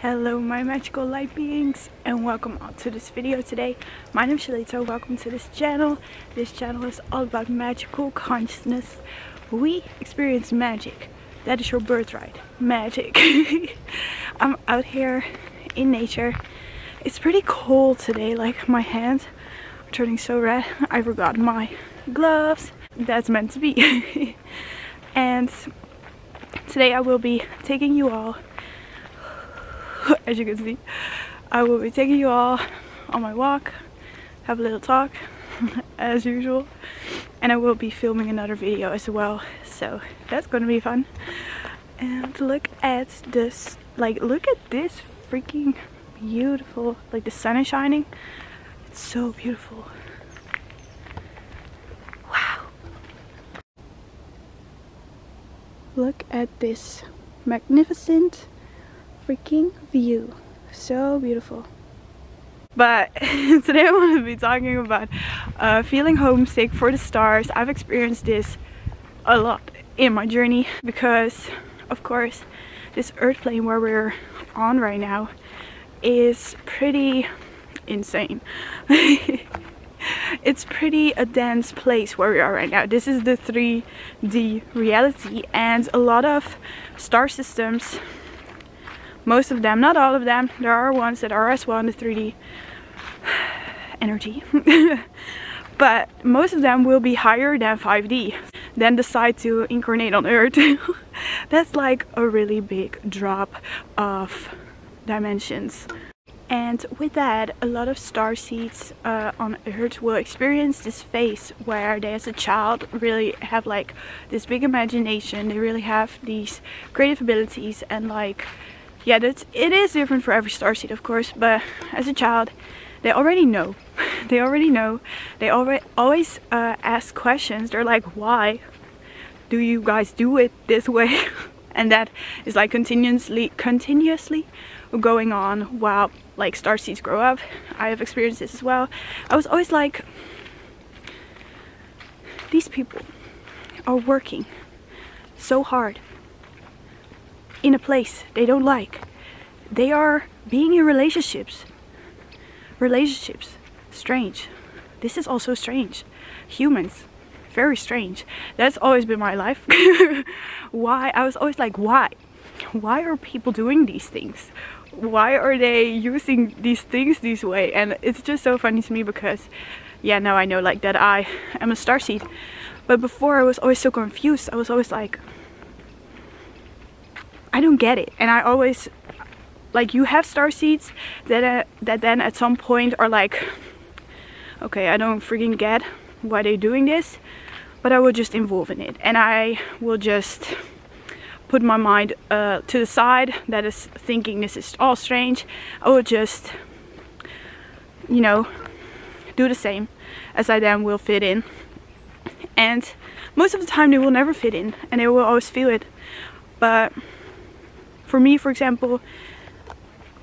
Hello my magical light beings, and welcome to this video today. My name is Shalita. Welcome to this channel. This channel is all about magical consciousness. We experience magic. That is your birthright. Magic. I'm out here in nature. It's pretty cold today, like my hands are turning so red. I forgot my gloves. That's meant to be. And today I will be taking you all, as you can see, I will be taking you all on my walk, have a little talk as usual, and I will be filming another video as well, so that's gonna be fun. And look at this, look at this freaking beautiful, like the sun is shining. It's so beautiful. Wow. Look at this magnificent freaking view. So beautiful. But today I want to be talking about feeling homesick for the stars. I've experienced this a lot in my journey because, of course, this earthplane where we're on right now is pretty insane. It's pretty a dense place where we are right now. This is the 3D reality, and a lot of star systems, most of them, not all of them, there are ones that are as well in the 3D energy, but most of them will be higher than 5D, then decide to incarnate on Earth. That's like a really big drop of dimensions. And with that, a lot of starseeds on Earth will experience this phase where they, as a child, really have like this big imagination. They really have these creative abilities, and like, yeah, it is different for every starseed, of course, but as a child, they already know. They already know. They always ask questions. They're like, why do you guys do it this way? And that is like continuously going on while like starseeds grow up. I have experienced this as well. I was always like, these people are working so hard in a place they don't like. They are being in relationships. Strange. This is also strange. Humans, very strange. That's always been my life. Why? I was always like, why are people doing these things? Why are they using these things this way? And it's just so funny to me because, yeah, now I know like that I am a starseed, but before I was always so confused. I was always like, I don't get it. And I always, like, you have starseeds that then at some point are like, okay, I don't freaking get why they're doing this, but I will just involve in it, and I will just put my mind to the side that is thinking this is all strange. I will just, you know, do the same, as I then will fit in. And most of the time they will never fit in, and they will always feel it. But for me, for example,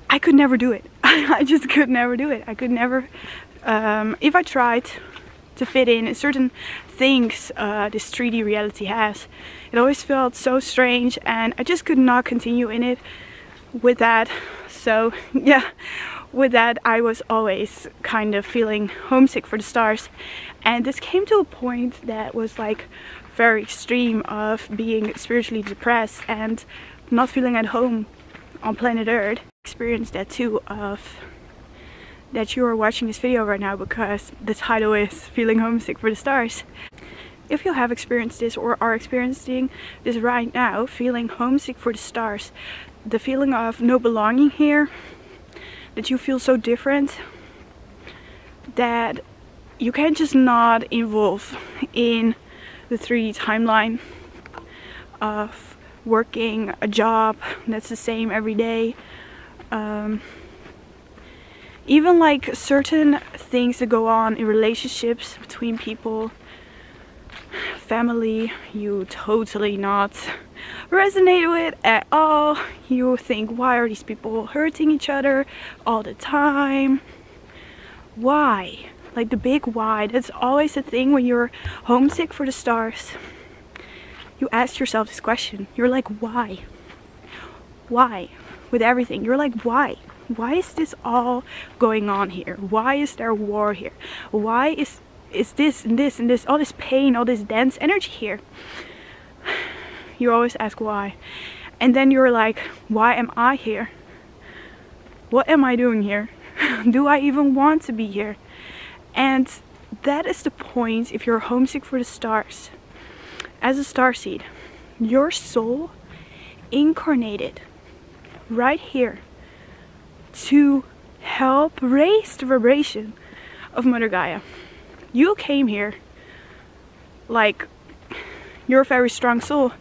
I could never do it. I just could never do it. I could never, if I tried to fit in certain things this 3D reality has, it always felt so strange, and I just could not continue in it with that. So yeah, with that I was always kind of feeling homesick for the stars, and this came to a point that was like very extreme of being spiritually depressed and not feeling at home on planet Earth. Experienced that too, of that you are watching this video right now because the title is Feeling Homesick for the Stars. If you have experienced this or are experiencing this right now, feeling homesick for the stars, the feeling of no belonging here, that you feel so different, that you can't just not involve in the 3D timeline of working a job that's the same every day, even like certain things that go on in relationships between people, family, you totally not resonate with at all. You think, why are these people hurting each other all the time? Why? Like the big why. That's always a thing when you're homesick for the stars. You ask yourself this question. You're like, why? Why? with everything. You're like, why? Why is this all going on here? Why is there war here? Why is this and this and this, all this pain, all this dense energy here? You always ask why. And then you're like, why am I here? What am I doing here? Do I even want to be here? And that is the point if you're homesick for the stars. As a starseed, your soul incarnated right here to help raise the vibration of Mother Gaia. You came here like you're a very strong soul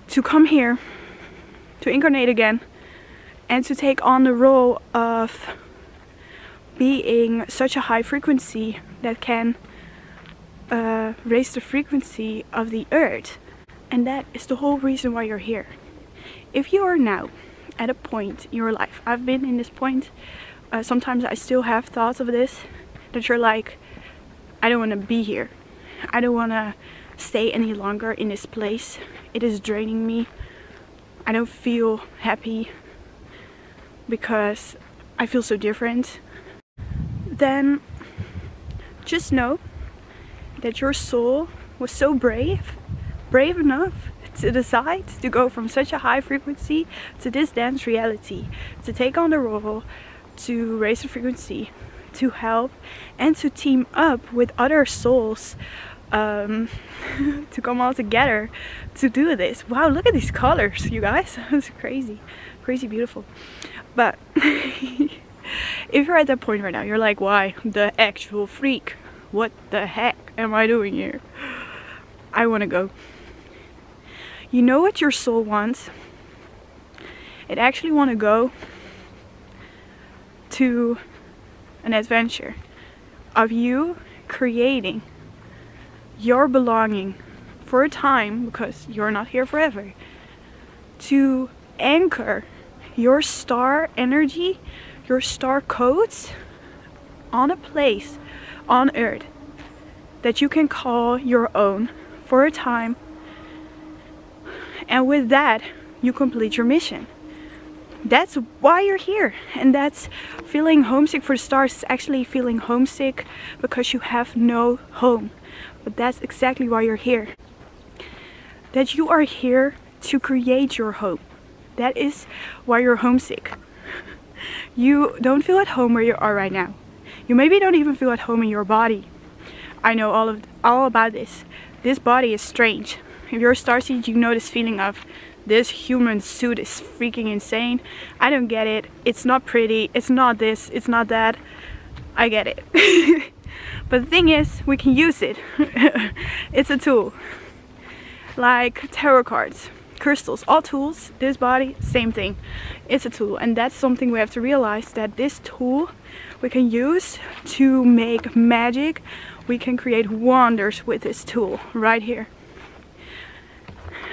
to come here to incarnate again and to take on the role of being such a high frequency that can raise the frequency of the earth. And that is the whole reason why you're here. If you are now at a point in your life, I've been in this point, sometimes I still have thoughts of this, that you're like, I don't want to be here. I don't want to stay any longer in this place. It is draining me. I don't feel happy because I feel so different. Then just know that your soul was so brave enough to decide to go from such a high frequency to this dense reality, to take on the role, to raise the frequency, to help, and to team up with other souls to come all together to do this. Wow, look at these colors, you guys. It's crazy beautiful. But if you're at that point right now, you're like, why the actual freak? What the heck am I doing here? I want to go. You know what your soul wants? It actually want to go to an adventure of you creating your belonging for a time, because you're not here forever, to anchor your star energy, your star codes on a place on earth that you can call your own for a time. And with that, you complete your mission. That's why you're here. And that's feeling homesick for the stars. It's actually feeling homesick because you have no home. But that's exactly why you're here. That you are here to create your home. That is why you're homesick. You don't feel at home where you are right now. You maybe don't even feel at home in your body. I know all about this. This body is strange. If you're a starseed, you know this feeling of this human suit is freaking insane. I don't get it. It's not pretty. It's not this. It's not that. I get it. But the thing is, we can use it. It's a tool. Like tarot cards, crystals, all tools. This body, same thing. It's a tool. And that's something we have to realize, that this tool we can use to make magic. We can create wonders with this tool right here.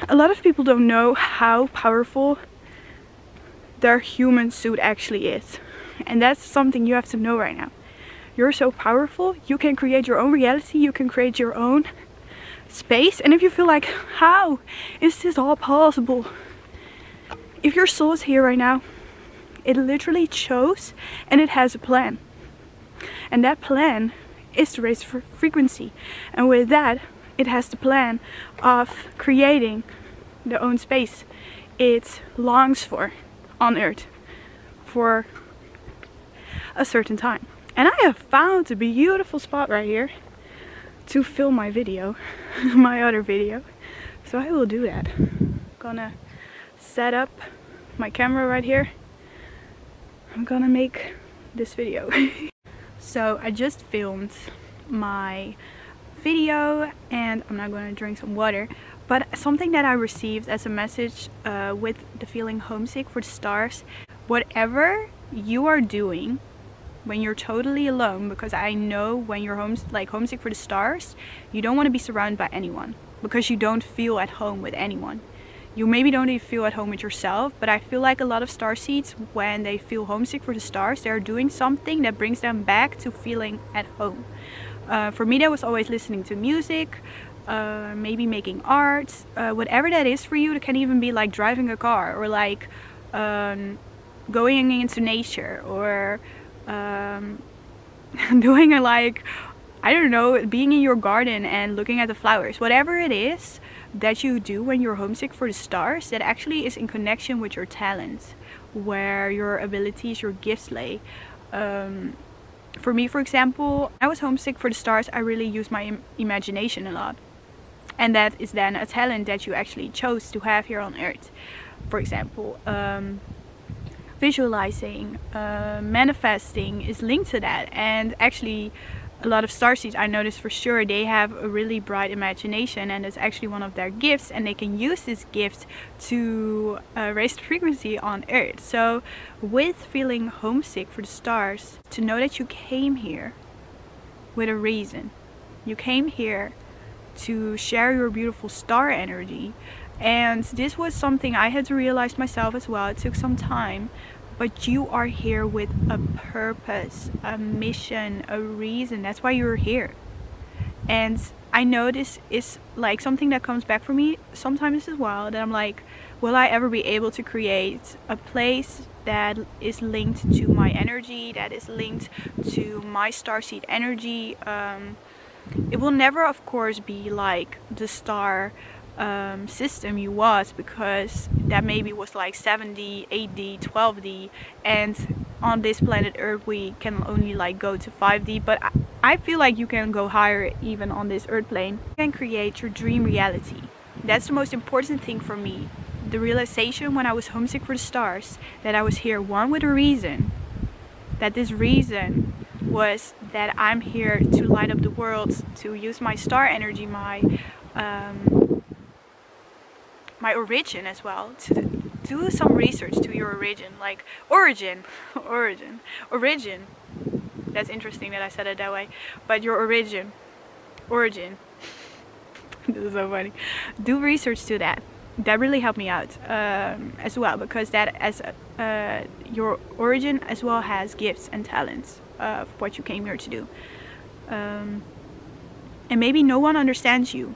A lot of people don't know how powerful their human suit actually is. And that's something you have to know right now. You're so powerful. You can create your own reality. You can create your own space. And if you feel like, how is this all possible? If your soul is here right now, it literally chose and it has a plan. And that plan is to raise frequency. And with that, it has the plan of creating their own space it longs for on Earth for a certain time. And I have found a beautiful spot right here to film my video, my other video. So I will do that. I'm gonna set up my camera right here. I'm gonna make this video. So I just filmed my video and I'm not going to drink some water, but something that I received as a message with the feeling homesick for the stars: whatever you are doing when you're totally alone, because I know when you're homesick for the stars, you don't want to be surrounded by anyone because you don't feel at home with anyone. You maybe don't even feel at home with yourself, but I feel like a lot of starseeds, when they feel homesick for the stars, they're doing something that brings them back to feeling at home. For me, that was always listening to music, maybe making art, whatever that is for you. It can even be like driving a car, or like going into nature, or doing a, like, I don't know, being in your garden and looking at the flowers. Whatever it is that you do when you're homesick for the stars, that actually is in connection with your talents, where your abilities, your gifts lay. For me, for example, I was homesick for the stars. I really used my imagination a lot, and that is then a talent that you actually chose to have here on Earth. For example, visualizing, manifesting is linked to that. And actually a lot of starseeds, I noticed for sure, they have a really bright imagination, and it's actually one of their gifts, and they can use this gift to raise the frequency on Earth. So with feeling homesick for the stars, to know that you came here with a reason. You came here to share your beautiful star energy, and this was something I had to realize myself as well. It took some time, but you are here with a purpose, a mission, a reason. That's why you're here. And I know this is like something that comes back for me sometimes as well, that I'm like, will I ever be able to create a place that is linked to my energy, that is linked to my starseed energy? It will never, of course, be like the star system you was, because that maybe was like 7D, 8D, 12D, and on this planet Earth we can only like go to 5D, but I feel like you can go higher even on this Earth plane. You can create your dream reality. That's the most important thing for me. The realization when I was homesick for the stars, that I was here, one, with a reason, that this reason was that I'm here to light up the world, to use my star energy, my origin as well, to do some research to your origin, like origin. That's interesting that I said it that way, but your origin. This is so funny. Do research to that. That really helped me out as well, because that as your origin as well has gifts and talents of what you came here to do. And maybe no one understands you,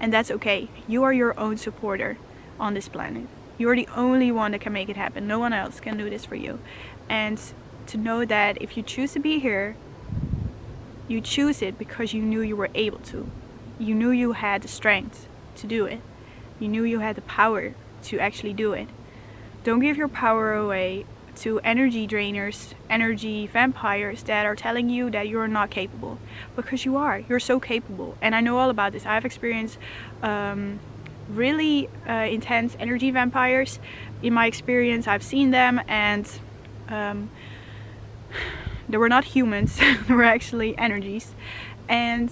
and that's okay. You are your own supporter on this planet. You're the only one that can make it happen. No one else can do this for you. And to know that if you choose to be here, you choose it because you knew you were able to. You knew you had the strength to do it. You knew you had the power to actually do it. Don't give your power away to energy drainers, energy vampires that are telling you that you're not capable, because you are. You're so capable, and I know all about this. I've experienced really intense energy vampires. In my experience, I've seen them, and they were not humans. They were actually energies. And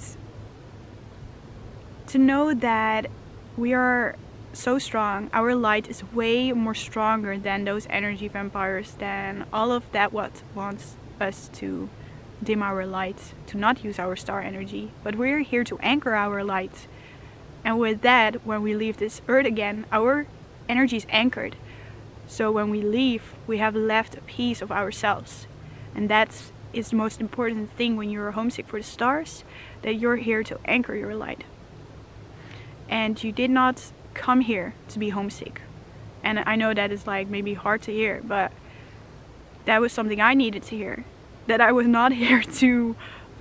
to know that we are so strong, our light is way more stronger than those energy vampires, than all of that what wants us to dim our light, to not use our star energy. But we're here to anchor our light, and with that, when we leave this earth again, our energy is anchored. So when we leave, we have left a piece of ourselves, and that is the most important thing when you're homesick for the stars, that you're here to anchor your light. And you did not come here to be homesick. And I know that is like maybe hard to hear, but that was something I needed to hear. That I was not here to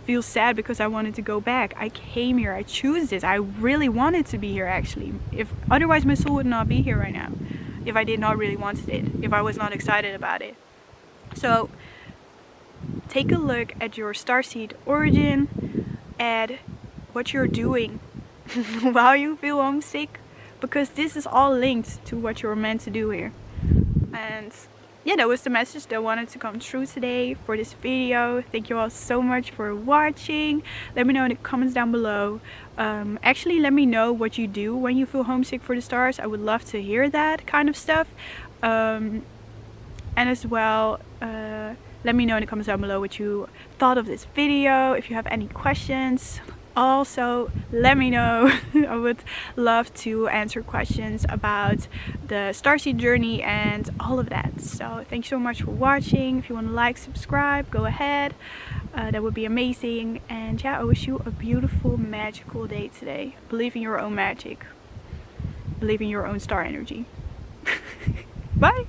feel sad because I wanted to go back. I came here, I choose this. I really wanted to be here, actually. If otherwise my soul would not be here right now, if I did not really want it, if I was not excited about it. So take a look at your starseed origin, at what you're doing while you feel homesick, because this is all linked to what you're meant to do here. And yeah, that was the message that wanted to come true today for this video. Thank you all so much for watching. Let me know in the comments down below. Actually, let me know what you do when you feel homesick for the stars. I would love to hear that kind of stuff. And as well, let me know in the comments down below what you thought of this video. If you have any questions, also let me know. I would love to answer questions about the starseed journey and all of that. So thank you so much for watching. If you want to like, subscribe, go ahead. That would be amazing. And yeah, I wish you a beautiful, magical day today. Believe in your own magic. Believe in your own star energy. Bye.